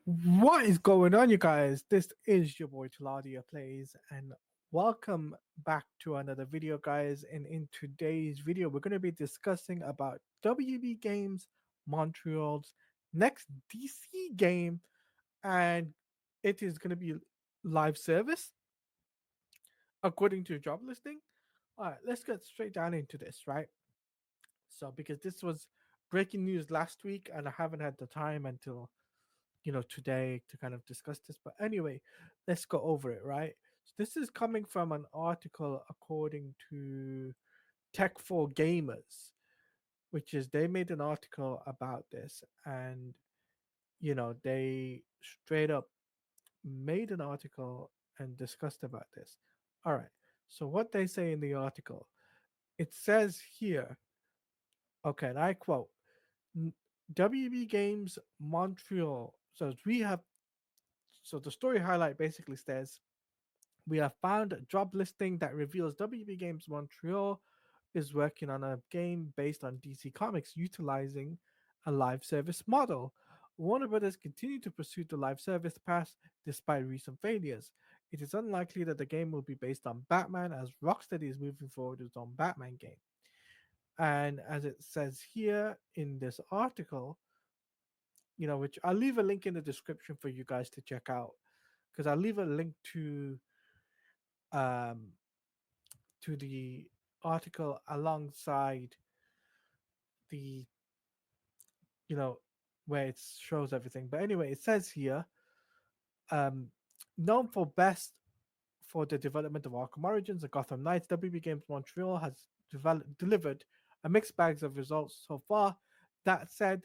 What is going on, you guys? This is your boy Taladia Plays, and welcome back to another video, guys. And in today's video, we're going to be discussing about WB Games Montreal's next DC game, and it is going to be live service according to job listing. All right, let's get straight down into this, right? So, because this was breaking news last week, and I haven't had the time until today to kind of discuss this. But anyway, let's go over it, right? So this is coming from an article according to Tech for Gamers, which is they made an article about this, and they straight up made an article and discussed about this. All right. So what they say in the article, it says here, okay, and I quote, WB Games Montreal. So the story highlight basically says, we have found a job listing that reveals WB Games Montreal is working on a game based on DC Comics utilizing a live service model. Warner Brothers continue to pursue the live service path despite recent failures. It is unlikely that the game will be based on Batman, as Rocksteady is moving forward with its own Batman game. And as it says here in this article, which I'll leave a link in the description for you guys to check out, because I'll leave a link um, to the article alongside the you know where it shows everything. But anyway, it says here, um, known for best for the development of Arkham Origins and Gotham Knights, WB Games Montreal has delivered a mixed bag of results so far. That said,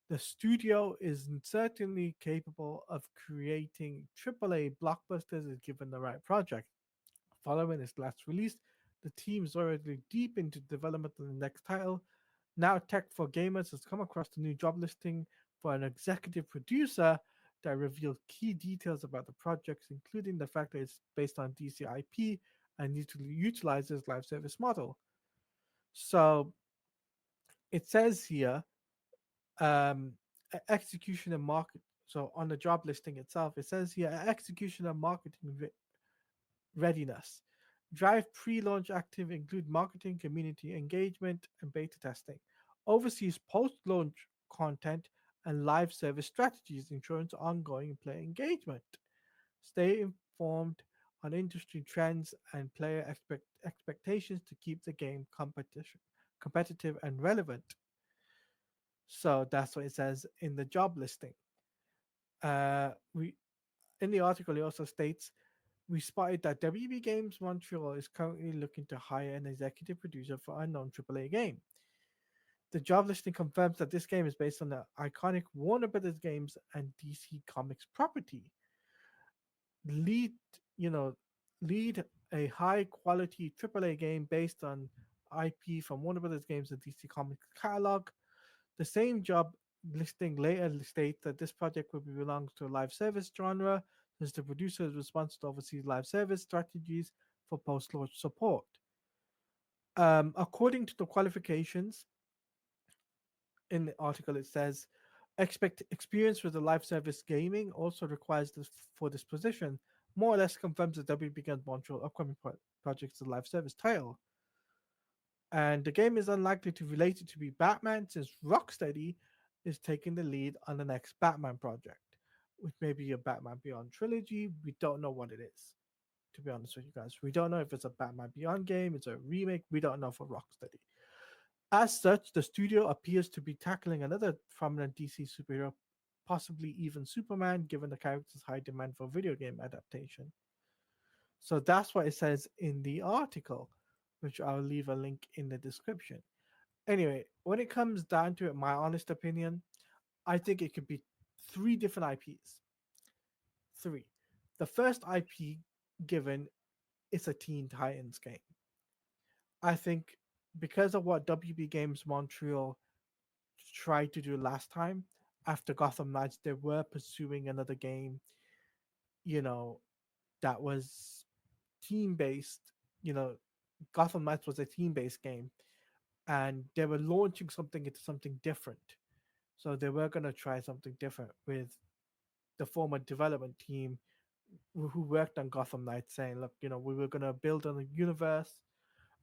the studio is certainly capable of creating AAA blockbusters if given the right project. Following its last release, the team is already deep into development of the next title. Now, Tech for Gamers has come across the new job listing for an executive producer that reveals key details about the projects, including the fact that it's based on DC IP and utilizes live service model. So it says here, um, execution and market. So on the job listing itself, it says here execution and marketing readiness. Drive pre-launch active include marketing, community engagement, and beta testing. Oversees post-launch content and live service strategies, ensuring ongoing player engagement. Stay informed on industry trends and player expectations to keep the game competitive and relevant. So that's what it says in the job listing. We in the article it also states, we spotted that WB Games Montreal is currently looking to hire an executive producer for a known AAA game. The job listing confirms that this game is based on the iconic Warner Brothers games and DC Comics property. Lead, you know, lead a high quality AAA game based on IP from Warner Brothers games and DC Comics catalog. The same job listing later states that this project will belong to a live service genre, since the producer is responsible to oversee live service strategies for post-launch support. According to the qualifications in the article, it says expect experience with the live service gaming also requires this for this position. More or less confirms that WB Games Montreal upcoming project is a live service title. And the game is unlikely to relate it to be Batman, since Rocksteady is taking the lead on the next Batman project, which may be a Batman Beyond trilogy. We don't know what it is, to be honest with you guys. We don't know if it's a Batman Beyond game, it's a remake. We don't know for Rocksteady. As such, the studio appears to be tackling another prominent DC superhero, possibly even Superman, given the character's high demand for video game adaptation. So that's what it says in the article, which I'll leave a link in the description. Anyway, when it comes down to it, my honest opinion, I think it could be three different IPs. Three. The first IP given is a Teen Titans game. I think because of what WB Games Montreal tried to do last time, after Gotham Knights, they were pursuing another game, you know, that was team based. You know, Gotham Knights was a team based game, and they were launching something into something different. So they were going to try something different with the former development team who worked on Gotham Knights, saying, "Look, we were gonna build on the universe.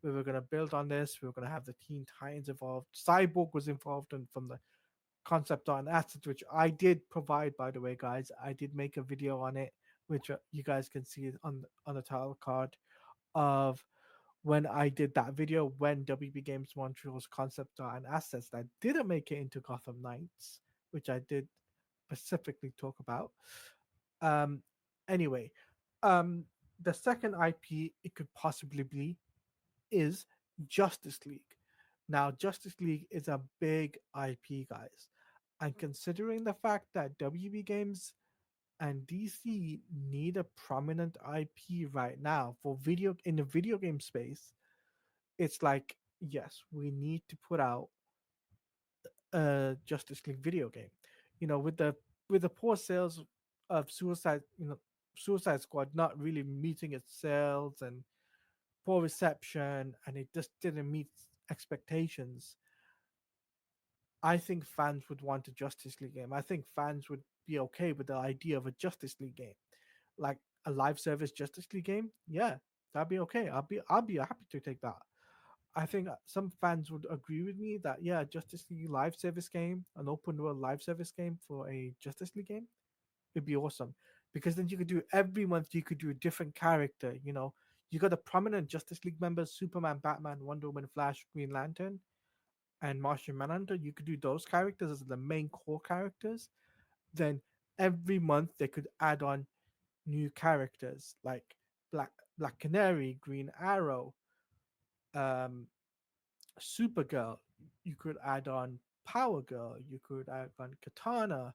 We were gonna build on this. We were gonna have the Teen Titans involved. Cyborg was involved in, from the concept art and assets, which I did provide, by the way, guys. I did make a video on it, which you guys can see on the title card of when I did that video when WB Games Montreal's concept art and assets that didn't make it into Gotham Knights, which I did specifically talk about. Um, anyway, um, the second IP it could possibly be is Justice League. Now, Justice League is a big IP, guys. And considering the fact that WB Games and DC need a prominent IP right now for video in the video game space, it's like, yes, we need to put out a Justice League video game. With the poor sales of Suicide Squad not really meeting its sales and poor reception, and it just didn't meet expectations. I think fans would want a Justice League game. I think fans would be okay with the idea of a Justice League game, like a live service Justice League game. Yeah, that'd be okay. I'll be happy to take that. I think some fans would agree with me that yeah, Justice League live service game, an open world live service game for a Justice League game, it'd be awesome because then you could do every month you could do a different character. You got the prominent Justice League members: Superman, Batman, Wonder Woman, Flash, Green Lantern, and Martian Manhunter. You could do those characters as the main core characters. Then every month they could add on new characters like Black Canary, Green Arrow, um, Supergirl. You could add on Power Girl. You could add on Katana.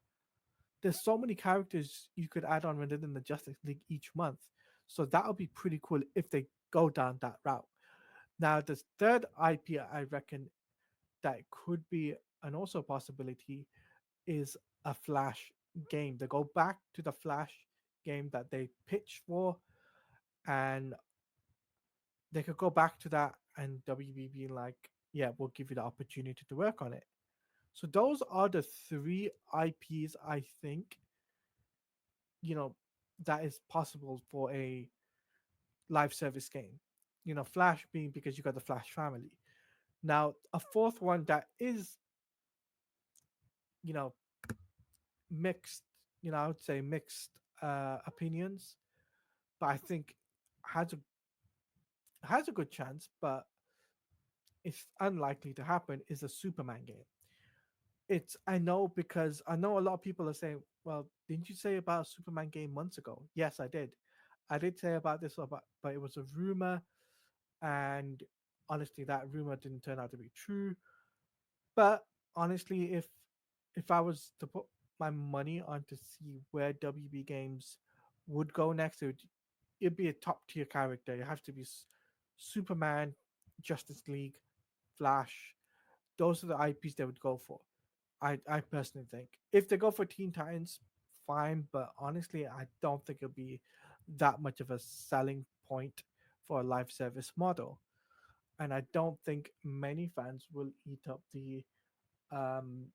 There's so many characters you could add on within the Justice League each month. So that would be pretty cool if they go down that route. Now, the third IP I reckon that could be an also possibility is a Flash game. They go back to the Flash game that they pitched for, and they could go back to that, and WB being like, yeah, we'll give you the opportunity to work on it. So those are the three IPs I think, you know, that is possible for a live service game. Flash being because you got the Flash family. Now, a fourth one that is, you know, mixed, I would say mixed opinions, but I think has a has a good chance, but it's unlikely to happen is a Superman game. It's I know because I know a lot of people are saying, well, didn't you say about a Superman game months ago? Yes, I did. I did say about this, but it was a rumor, and honestly, that rumor didn't turn out to be true. But honestly, if I was to put my money on to see where WB Games would go next, it'd be a top tier character. It has to be Superman, Justice League, Flash. Those are the IPs they would go for. I personally think if they go for Teen Titans, fine. But honestly, I don't think it'll be that much of a selling point for a live service model. And I don't think many fans will um,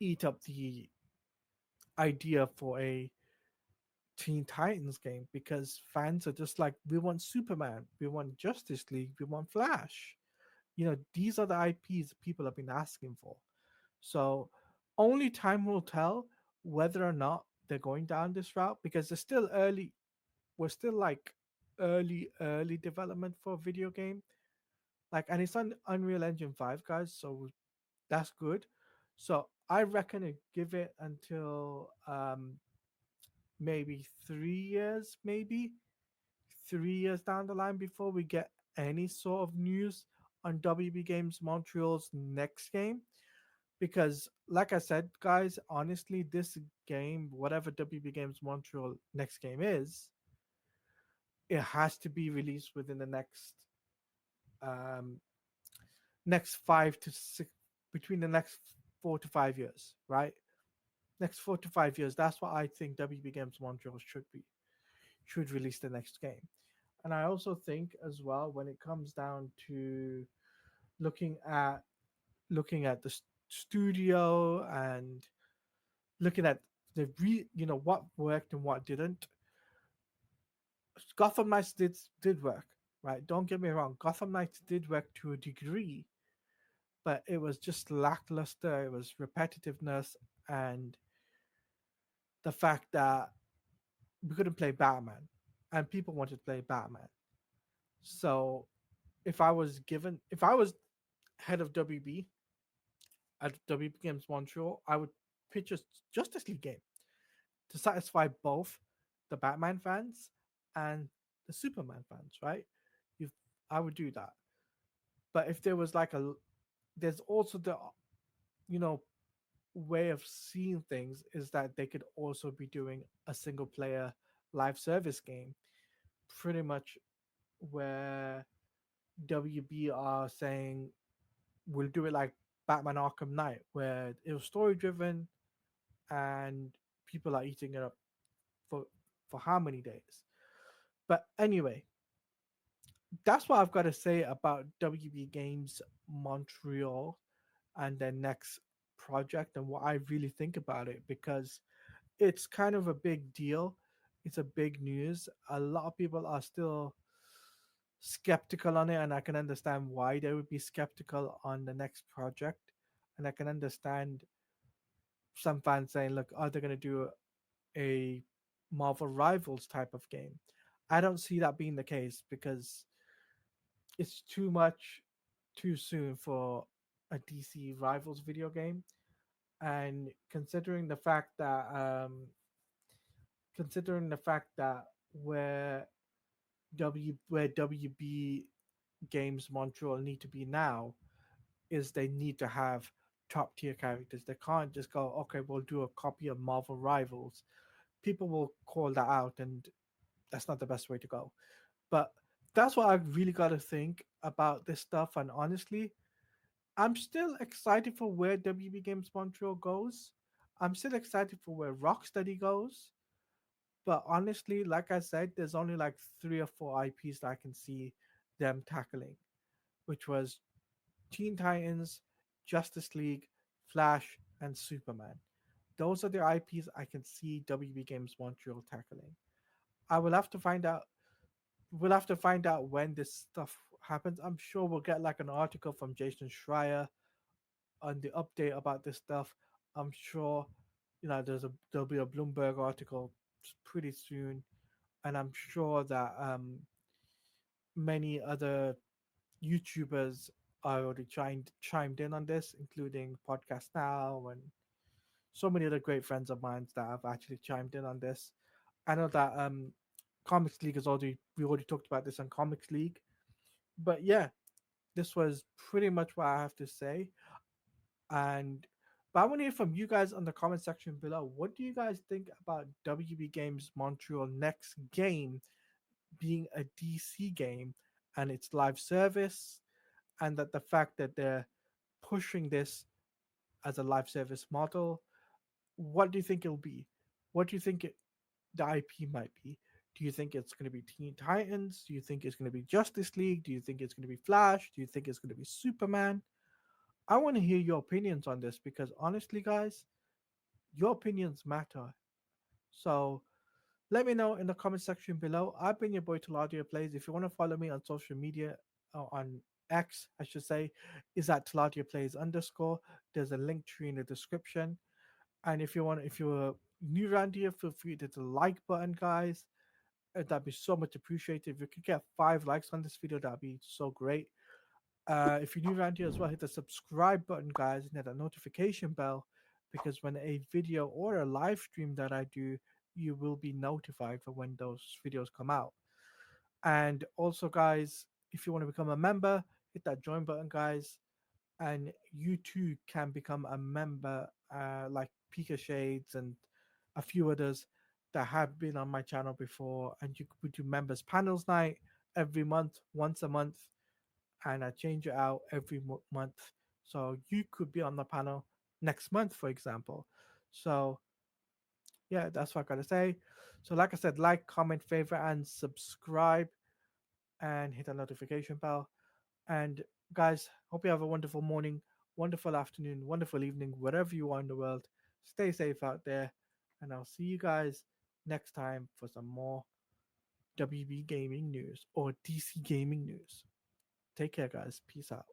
eat up the idea for a Teen Titans game because fans are just like, we want Superman, we want Justice League, we want Flash. These are the IPs people have been asking for. So only time will tell whether or not they're going down this route because it's still early. We're still like early development for a video game. Like, and it's on Unreal Engine 5, guys. So that's good. So I reckon it give it until maybe 3 years, maybe 3 years down the line before we get any sort of news on WB Games Montreal's next game. Because, like I said, guys, honestly, this game, whatever WB Games Montreal next game is, it has to be released within the um, next 5 to 6, between the next 4 to 5 years, right? Next 4 to 5 years. That's what I think WB Games Montreal should release the next game. And I also think as well when it comes down to looking at the studio and looking at what worked and what didn't. Gotham Knights did work, right? Don't get me wrong. Gotham Knights did work to a degree, but it was just lackluster. It was repetitiveness and the fact that we couldn't play Batman, and people wanted to play Batman. So if I was head of WB at WB Games Montreal, I would pitch a Justice League game to satisfy both the Batman fans and the Superman fans, right? You, I would do that. But if there was there's also the you know way of seeing things is that they could also be doing a single player live service game, pretty much where WB are saying we'll do it like Batman Arkham Knight, where it was story driven and people are eating it up for how many days. But anyway, that's what I've got to say about WB Games Montreal and their next project and what I really think about it, because it's kind of a big deal. It's a big news. A lot of people are still skeptical on it, and I can understand why they would be skeptical on the next project. And I can understand some fans saying, look, are they going to do a Marvel Rivals type of game? I don't see that being the case because it's too much too soon for a DC Rivals video game. And considering the fact that where WB Games Montreal need to be now is they need to have top tier characters. They can't just go, okay, we'll do a copy of Marvel Rivals. People will call that out, and that's not the best way to go. But that's what I really got to think about this stuff. And honestly, I'm still excited for where WB Games Montreal goes. I'm still excited for where Rocksteady goes. But honestly, like I said, there's only like three or four IPs that I can see them tackling, which was Teen Titans, Justice League, Flash, and Superman. Those are the IPs I can see WB Games Montreal tackling. I will have to find out. We'll have to find out when this stuff happens. I'm sure we'll get like an article from Jason Schreier on the update about this stuff. I'm sure, there'll be a Bloomberg article pretty soon, and I'm sure that many other YouTubers are already chimed in on this, including Podcast Now and so many other great friends of mine that have actually chimed in on this. I know that Comics League is already we already talked about this on Comics League, but yeah, this was pretty much what I have to say. And but I want to hear from you guys on the comment section below. What do you guys think about WB Games Montreal next game being a DC game and its live service, and that the fact that they're pushing this as a live service model? What do you think it'll be? What do you think the IP might be? Do you think it's going to be Teen Titans? Do you think it's going to be Justice League? Do you think it's going to be Flash? Do you think it's going to be Superman? I want to hear your opinions on this because honestly, guys, your opinions matter. So let me know in the comment section below. I've been your boy Taladia Plays. If you want to follow me on social media, on X, I should say, is at Taladia Plays underscore. There's a link tree in the description. And if you're new around here, feel free to hit the like button, guys. That'd be so much appreciated. If you could get 5 likes on this video, that'd be so great. If you're new around here as well, hit the subscribe button, guys, and hit that notification bell because when a video or a live stream that I do, you will be notified for when those videos come out. And also, guys, if you want to become a member, hit that join button, guys, and you too can become a member, like Pika Shades and a few others that have been on my channel before. And we do members panels night every month, once a month, and I change it out every month. So you could be on the panel next month, for example. So yeah, that's what I gotta say. So like I said, like, comment, favorite, and subscribe, and hit the notification bell. And guys, hope you have a wonderful morning, wonderful afternoon, wonderful evening, wherever you are in the world. Stay safe out there, And I'll see you guys next time for some more WB gaming news or DC gaming news. Take care, guys. Peace out.